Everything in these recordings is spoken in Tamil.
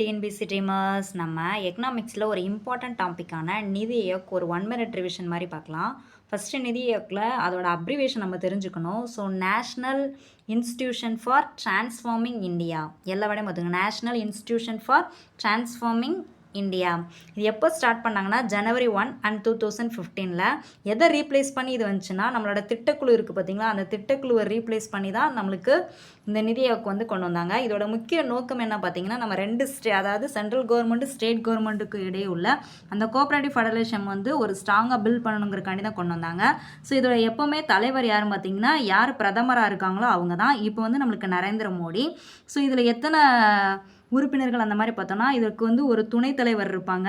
டிஎன்பிசி ட்ரீமர்ஸ் நம்ம எக்கனாமிக்ஸில் ஒரு இம்பார்ட்டன்ட் டாப்பிக்கான நிதி இயக் ஒரு 1 மினிட் ரிவிஷன் மாதிரி பார்க்கலாம். ஃபஸ்ட்டு நிதி இயக்கில் அதோட அப்ரிவேஷன் நம்ம தெரிஞ்சுக்கணும். So national institution for transforming India, எல்லா விடையும் பார்த்துங்க. National institution for transforming India இது எப்போ ஸ்டார்ட் பண்ணாங்கன்னா January 1 and 2015. எதை ரீப்ளேஸ் பண்ணி இது வந்துச்சுன்னா நம்மளோட திட்டக்குழு இருக்குது பார்த்தீங்களா, அந்த திட்டக்குழுவை ரீப்ளேஸ் பண்ணி தான் நம்மளுக்கு இந்த நிதி இயக்கம் வந்து கொண்டு வந்தாங்க. இதோட முக்கிய நோக்கம் என்ன பார்த்தீங்கன்னா, நம்ம ரெண்டு அதாவது சென்ட்ரல் கவர்மெண்ட் ஸ்டேட் கவர்மெண்ட்டுக்கு இடையே உள்ள அந்த கோஆப்ரேட்டிவ் ஃபெடரேஷன் வந்து ஒரு ஸ்ட்ராங்காக பில்ட் பண்ணணுங்கிறக்காண்டி தான் கொண்டு வந்தாங்க. ஸோ இதோட எப்போவுமே தலைவர் யாருன்னு பார்த்தீங்கன்னா, யார் பிரதமராக இருக்காங்களோ அவங்க தான். இப்போ வந்து நம்மளுக்கு நரேந்திர மோடி. ஸோ இதில் எத்தனை உறுப்பினர்கள் அந்த மாதிரி பார்த்தோன்னா, இதற்கு வந்து ஒரு துணைத் தலைவர் இருப்பாங்க.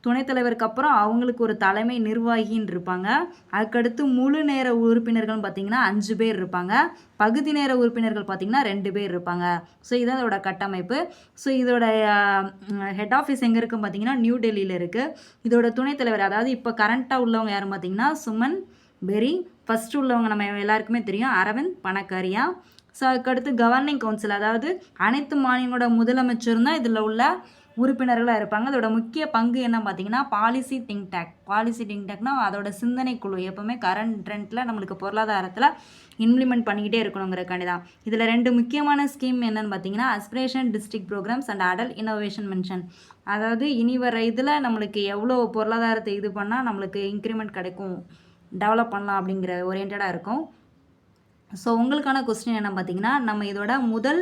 துணைத் தலைவருக்கு அப்புறம் அவங்களுக்கு ஒரு தலைமை நிர்வாகின்னு இருப்பாங்க. அதுக்கடுத்து முழு நேர உறுப்பினர்கள்னு பார்த்தீங்கன்னா 5 பேர் இருப்பாங்க. பகுதி நேர உறுப்பினர்கள் பார்த்தீங்கன்னா 2 பேர் இருப்பாங்க. ஸோ இதான் இதோட கட்டமைப்பு. ஸோ இதோட ஹெட் ஆஃபீஸ் எங்கே இருக்குன்னு பார்த்தீங்கன்னா நியூ டெல்லியில் இருக்குது. இதோட துணைத் தலைவர் அதாவது இப்போ கரண்ட்டாக உள்ளவங்க யாருன்னு பார்த்தீங்கன்னா சுமன் பெரி. ஃபஸ்ட்டு உள்ளவங்க நம்ம எல்லாருக்குமே தெரியும் அரவிந்த் பனகாரியா. ஸோ அதுக்கடுத்து கவர்னிங் கவுன்சில் அதாவது அனைத்து மாநிலங்களோட முதலமைச்சரும் தான் இதில் உள்ள உறுப்பினர்களாக இருப்பாங்க. அதோட முக்கிய பங்கு என்ன பார்த்தீங்கன்னா policy think tank. Policy think டேக்னா அதோட சிந்தனை குழு எப்போவுமே கரண்ட் ட்ரெண்டில் நம்மளுக்கு பொருளாதாரத்தில் இம்ப்ளிமெண்ட் பண்ணிக்கிட்டே இருக்கணுங்கிறக்காண்டி தான். இதில் 2 முக்கியமான ஸ்கீம் என்னென்னு பார்த்தீங்கன்னா aspiration district programs and Atal innovation mission. அதாவது இனி வர இதில் நம்மளுக்கு எவ்வளோ பொருளாதாரத்தை இது பண்ணால் நம்மளுக்கு இன்க்ரிமெண்ட் கிடைக்கும், டெவலப் பண்ணலாம் அப்படிங்கிற ஓரியன்டாக இருக்கும். ஸோ உங்களுக்கான கொஸ்டின் என்ன பார்த்தீங்கன்னா, நம்ம இதோட முதல்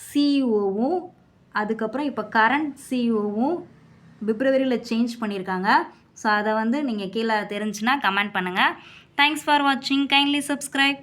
சிஇஓவும் அதுக்கப்புறம் இப்போ கரண்ட் சிஇஓவும் பிப்ரவரியில் சேஞ்ச் பண்ணியிருக்காங்க. ஸோ அதை வந்து நீங்கள் கீழே தெரிஞ்சுன்னா கமெண்ட் பண்ணுங்கள். தேங்க்ஸ் ஃபார் வாட்சிங். Kindly subscribe.